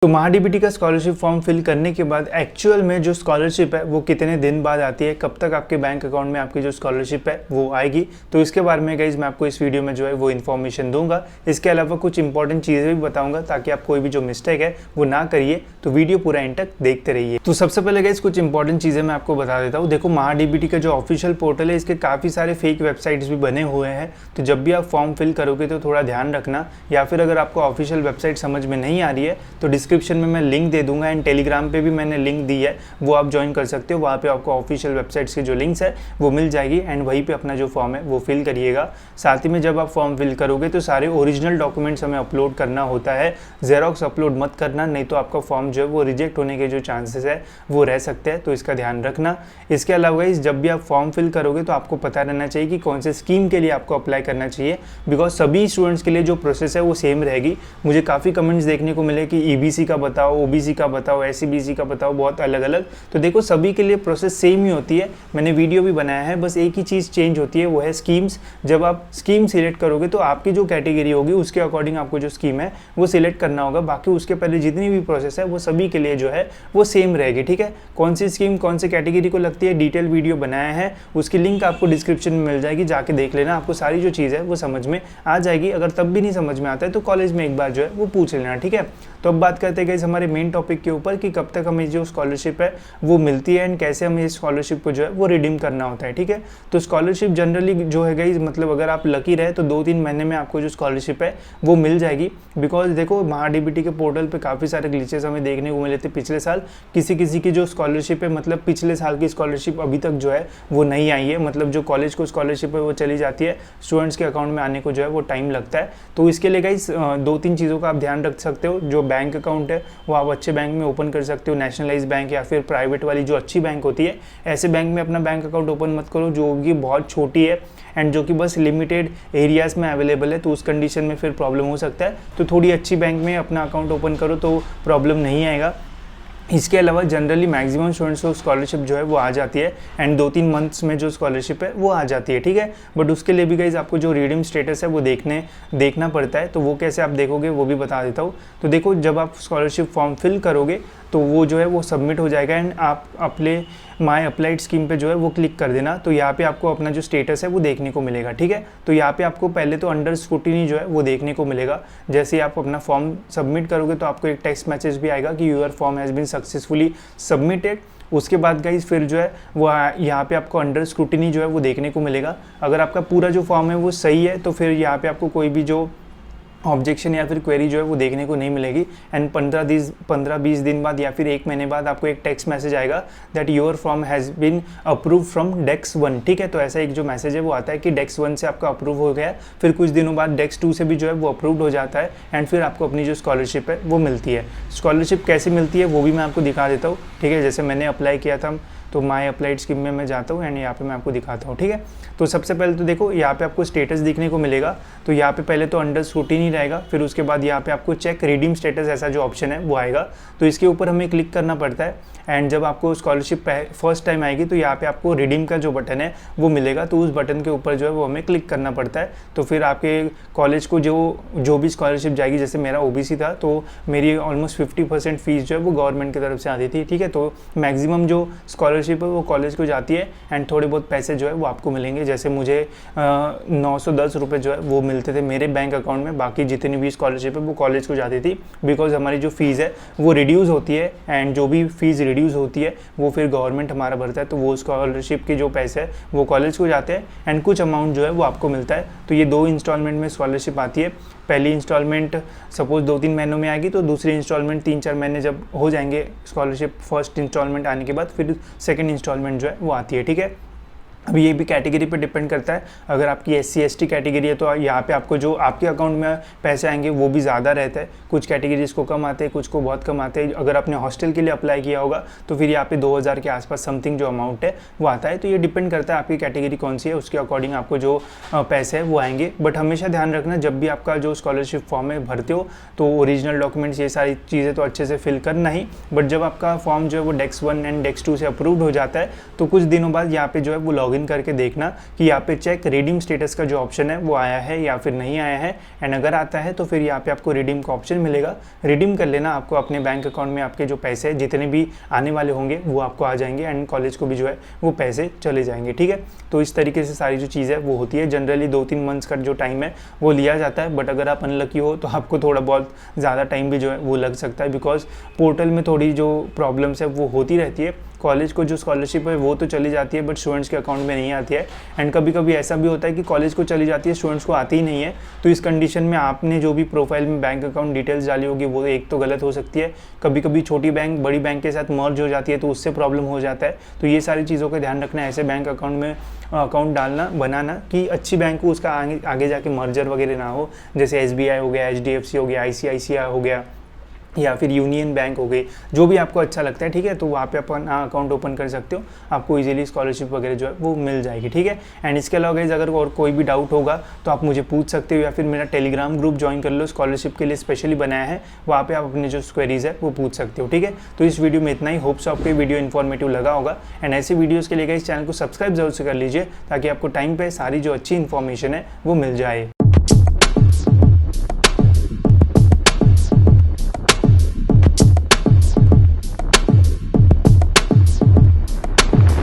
तो महाडीबीटी का scholarship form fill करने के बाद एक्चुअल में जो स्कॉलरशिप है वो कितने दिन बाद आती है, कब तक आपके बैंक अकाउंट में आपकी जो स्कॉलरशिप है वो आएगी, तो इसके बारे में गाइज मैं आपको इस वीडियो में जो है वो इन्फॉर्मेशन दूंगा। इसके अलावा कुछ इंपॉर्टेंट चीज़ें भी बताऊंगा ताकि आप कोई भी जो मिस्टेक है वो ना करिए, तो वीडियो पूरा एंड तक देखते रहिए। तो सबसे पहले गाइज कुछ इंपॉर्टेंट चीज़ें मैं आपको बता देता हूँ। देखो, महाडीबीटी का जो ऑफिशियल पोर्टल है इसके काफ़ी सारे फेक वेबसाइट्स भी बने हुए हैं, तो जब भी आप फॉर्म फिल करोगे तो थोड़ा ध्यान रखना, या फिर अगर आपको ऑफिशियल वेबसाइट समझ में नहीं आ रही है तो डिस्क्रिप्शन में मैं लिंक दे दूंगा एंड टेलीग्राम पे भी मैंने लिंक दी है, वो आप ज्वाइन कर सकते हो। वहाँ पे आपको ऑफिशियल वेबसाइट्स की जो लिंक्स है वो मिल जाएगी एंड वहीं पे अपना जो फॉर्म है वो फिल करिएगा। साथ ही में जब आप फॉर्म फिल करोगे तो सारे ओरिजिनल डॉक्यूमेंट्स हमें अपलोड करना होता है, जेरोक्स अपलोड मत करना, नहीं तो आपका फॉर्म जो है वो रिजेक्ट होने के जो चांसेस है वो रह सकते हैं, तो इसका ध्यान रखना। इसके अलावा जब भी आप फॉर्म फिल करोगे तो आपको पता रहना चाहिए कि कौन से स्कीम के लिए आपको अप्लाई करना चाहिए, बिकॉज सभी स्टूडेंट्स के लिए जो प्रोसेस है वो सेम रहेगी। मुझे काफ़ी कमेंट्स देखने को मिले कि ईबीसी का बताओ, ओबीसी का बताओ, एससीबीसी का बताओ, बहुत अलग अलग। तो देखो, सभी के लिए प्रोसेस सेम ही होती है, मैंने वीडियो भी बनाया है, बस एक ही चीज़ चेंज होती है, वो है स्कीम्स। जब आप स्कीम सिलेक्ट करोगे तो आपकी जो कैटेगरी होगी उसके अकॉर्डिंग आपको जो स्कीम है वो सिलेक्ट करना होगा, बाकी उसके पहले जितनी भी प्रोसेस है वो सभी के लिए जो है वो सेम रहेगी। ठीक है, कौन सी स्कीम कौन सी कैटेगरी को लगती है, डिटेल वीडियो बनाया है, उसकी लिंक आपको डिस्क्रिप्शन में मिल जाएगी, जाके देख लेना, आपको सारी जो चीज़ है वो समझ में आ जाएगी। अगर तब भी नहीं समझ में आता है तो कॉलेज में एक बार जो है वो पूछ लेना। ठीक है, तो अब बात करते हैं गाइस हमारे मेन टॉपिक के ऊपर कि कब तक हमें जो स्कॉलरशिप है वो मिलती है एंड कैसे हमें इस स्कॉलरशिप को जो है वो रिडीम करना होता है। ठीक है, तो स्कॉलरशिप जनरली जो है गाइस, मतलब अगर आप लकी रहे तो 2-3 महीने में आपको जो स्कॉलरशिप है वो मिल जाएगी। बिकॉज देखो, महाडीबीटी के पोर्टल पे काफ़ी सारे ग्लिचेस हमें देखने को मिले थे पिछले साल। किसी की जो स्कॉलरशिप है, मतलब पिछले साल की स्कॉलरशिप अभी तक जो है वो नहीं आई है, मतलब जो कॉलेज को स्कॉलरशिप है वो चली जाती है, स्टूडेंट्स के अकाउंट में आने को जो है वो टाइम लगता है। तो इसके लिए गाइस 2-3 चीज़ों का आप ध्यान रख सकते हो। जो बैंक अकाउंट है वो आप अच्छे बैंक में ओपन कर सकते हो, नेशनलाइज बैंक या फिर प्राइवेट वाली जो अच्छी बैंक होती है, ऐसे बैंक में अपना बैंक अकाउंट ओपन मत करो जो कि बहुत छोटी है एंड जो कि बस लिमिटेड एरियाज़ में अवेलेबल है, तो उस कंडीशन में फिर प्रॉब्लम हो सकता है। तो थोड़ी अच्छी बैंक में अपना अकाउंट ओपन करो तो प्रॉब्लम नहीं आएगा। इसके अलावा जनरली मैक्सिमम स्टूडेंट्स को स्कॉलरशिप जो है वो आ जाती है एंड 2-3 मंथ्स में जो स्कॉलरशिप है वो आ जाती है। ठीक है, बट उसके लिए भी गाइज आपको जो रिडीम स्टेटस है वो देखना पड़ता है, तो वो कैसे आप देखोगे वो भी बता देता हूँ। तो देखो, जब आप स्कॉलरशिप फॉर्म फिल करोगे तो वो जो है वो सबमिट हो जाएगा एंड आप अपने माई अप्लाइड स्कीम पे जो है वो क्लिक कर देना, तो यहाँ पे आपको अपना जो स्टेटस है वो देखने को मिलेगा। ठीक है, तो यहाँ पे आपको पहले तो अंडर स्क्रूटिनी जो है वो देखने को मिलेगा। जैसे ही आप अपना फॉर्म सबमिट करोगे तो आपको एक टेक्स्ट मैसेज भी आएगा कि your form has been successfully submitted. उसके बाद गाइज फिर जो है वो यहाँ पे आपको अंडर स्क्रूटिनी जो है वो देखने को मिलेगा। अगर आपका पूरा जो फॉर्म है वो सही है तो फिर यहाँ पे आपको कोई भी जो ऑब्जेक्शन या फिर क्वेरी जो है वो देखने को नहीं मिलेगी एंड 15-20 दिन बाद या फिर 1 महीने बाद आपको एक टेक्स्ट मैसेज आएगा that your form has been approve from डेक्स 1। ठीक है, तो ऐसा एक जो मैसेज है वो आता है कि डेक्स 1 से आपका अप्रूव हो गया है, फिर कुछ दिनों बाद डेक्स 2 से भी जो है वो अप्रूव्ड हो जाता है एंड फिर आपको अपनी जो स्कॉलरशिप है वो मिलती है। स्कॉलरशिप कैसे मिलती है वो भी मैं आपको दिखा देता हूँ। ठीक है, जैसे मैंने अप्लाई किया था तो माई अप्लाइड स्कीम में मैं जाता हूँ एंड यहाँ पे मैं आपको दिखाता हूँ। ठीक है, तो सबसे पहले तो देखो यहाँ पे आपको स्टेटस दिखने को मिलेगा, तो यहाँ पे पहले तो अंडर स्क्रूटिनी रहेगा, फिर उसके बाद यहाँ पे आपको चेक रिडीम स्टेटस ऐसा जो ऑप्शन है वो आएगा, तो इसके ऊपर हमें क्लिक करना पड़ता है एंड जब आपको स्कॉलरशिप फर्स्ट टाइम आएगी तो यहाँ पे आपको रिडीम का जो बटन है वो मिलेगा, तो उस बटन के ऊपर जो है वो हमें क्लिक करना पड़ता है। तो फिर आपके कॉलेज को जो भी स्कॉलरशिप जाएगी, जैसे मेरा ओबीसी था तो मेरी ऑलमोस्ट 50% फीस जो है वो गवर्नमेंट की तरफ से आती थी। ठीक है, तो मैक्सिमम जो स्कॉलरशिप है वो कॉलेज को जाती है एंड थोड़े बहुत पैसे जो है वो आपको मिलेंगे। जैसे मुझे 910 रुपये जो है वो मिलते थे मेरे बैंक अकाउंट में, बाकी जितनी भी स्कॉलरशिप है वो कॉलेज को जाती थी, बिकॉज हमारी जो फीस है वो रिड्यूस होती है एंड जो भी फीस रिड्यूस होती है वो फिर गवर्नमेंट हमारा भरता है, तो वो स्कॉलरशिप के जो पैसे है वो कॉलेज को जाते हैं एंड कुछ अमाउंट जो है वो आपको मिलता है। तो ये 2 इंस्टॉलमेंट में स्कॉलरशिप आती है। पहली इंस्टॉलमेंट सपोज 2-3 महीनों में आएगी, तो दूसरी इंस्टॉलमेंट 3-4 महीने जब हो जाएंगे स्कॉलरशिप फर्स्ट इंस्टॉलमेंट आने के बाद, फिर सेकंड इंस्टॉलमेंट जो है वो आती है। ठीक है, अब ये भी कैटेगरी पे डिपेंड करता है। अगर आपकी SC/ST कैटेगरी है तो यहाँ पे आपको जो आपके अकाउंट में पैसे आएंगे वो भी ज़्यादा रहता है, कुछ कैटेगरीज को कम आते हैं, कुछ को बहुत कम आते हैं। अगर आपने हॉस्टल के लिए अप्लाई किया होगा तो फिर यहाँ पे 2000 के आसपास समथिंग जो अमाउंट है वो आता है। तो ये डिपेंड करता है आपकी कैटेगरी कौन सी है, उसके अकॉर्डिंग आपको जो पैसे है वो आएंगे। बट हमेशा ध्यान रखना, जब भी आपका जो स्कॉलरशिप फॉर्म है भरते हो तो ओरिजिनल डॉक्यूमेंट्स ये सारी चीज़ें तो अच्छे से फिल करना ही, बट जब आपका फॉर्म जो है वो डेक्स 1 एंड डेक्स 2 से अप्रूव्ड हो जाता है तो कुछ दिनों बाद यहाँ पे जो है वो लॉगिन करके देखना कि यहाँ पे चेक रिडीम स्टेटस का जो ऑप्शन है वो आया है या फिर नहीं आया है। एंड अगर आता है तो फिर यहाँ पे आपको रिडीम का ऑप्शन मिलेगा, रिडीम कर लेना। आपको अपने बैंक अकाउंट में आपके जो पैसे जितने भी आने वाले होंगे वो आपको आ जाएंगे एंड कॉलेज को भी जो है वो पैसे चले जाएंगे। ठीक है, तो इस तरीके से सारी जो चीज़ है वो होती है। जनरली 2-3 मंथ्स का जो टाइम है वो लिया जाता है, बट अगर आप अनलकी हो तो आपको थोड़ा बहुत ज़्यादा टाइम भी जो है वो लग सकता है, बिकॉज पोर्टल में थोड़ी जो प्रॉब्लम्स है वो होती रहती है। कॉलेज को जो स्कॉलरशिप है वो तो चली जाती है बट स्टूडेंट्स के अकाउंट में नहीं आती है। एंड कभी कभी ऐसा भी होता है कि कॉलेज को चली जाती है, स्टूडेंट्स को आती ही नहीं है। तो इस कंडीशन में आपने जो भी प्रोफाइल में बैंक अकाउंट डिटेल्स डाली होगी वो एक तो गलत हो सकती है, कभी कभी छोटी बैंक बड़ी बैंक के साथ मर्ज हो जाती है तो उससे प्रॉब्लम हो जाता है। तो ये सारी चीज़ों का ध्यान रखना, ऐसे बैंक अकाउंट में अकाउंट डालना बनाना कि अच्छी बैंक हो, उसका आगे जाके मर्जर वगैरह ना हो। जैसे SBI हो गया, HDFC हो गया, ICICI हो गया या फिर यूनियन बैंक हो गई, जो भी आपको अच्छा लगता है। ठीक है, तो वहाँ पे अपन अकाउंट ओपन कर सकते हो, आपको इजीली स्कॉलरशिप वगैरह जो है वो मिल जाएगी। ठीक है, एंड इसके अलावा गाइस अगर और कोई भी डाउट होगा तो आप मुझे पूछ सकते हो या फिर मेरा टेलीग्राम ग्रुप ज्वाइन कर लो, स्कॉलरशिप के लिए स्पेशली बनाया है, वहाँ पे आप अपने जो क्वेरीज है वो पूछ सकते हो। ठीक है, तो इस वीडियो में इतना ही। होप्स आपको ये वीडियो इन्फॉर्मेटिव लगा होगा एंड ऐसी वीडियोज़ के लिए गाइस चैनल को सब्सक्राइब जरूर से कर लीजिए ताकि आपको टाइम पर सारी जो अच्छी इन्फॉर्मेशन है वो मिल जाए।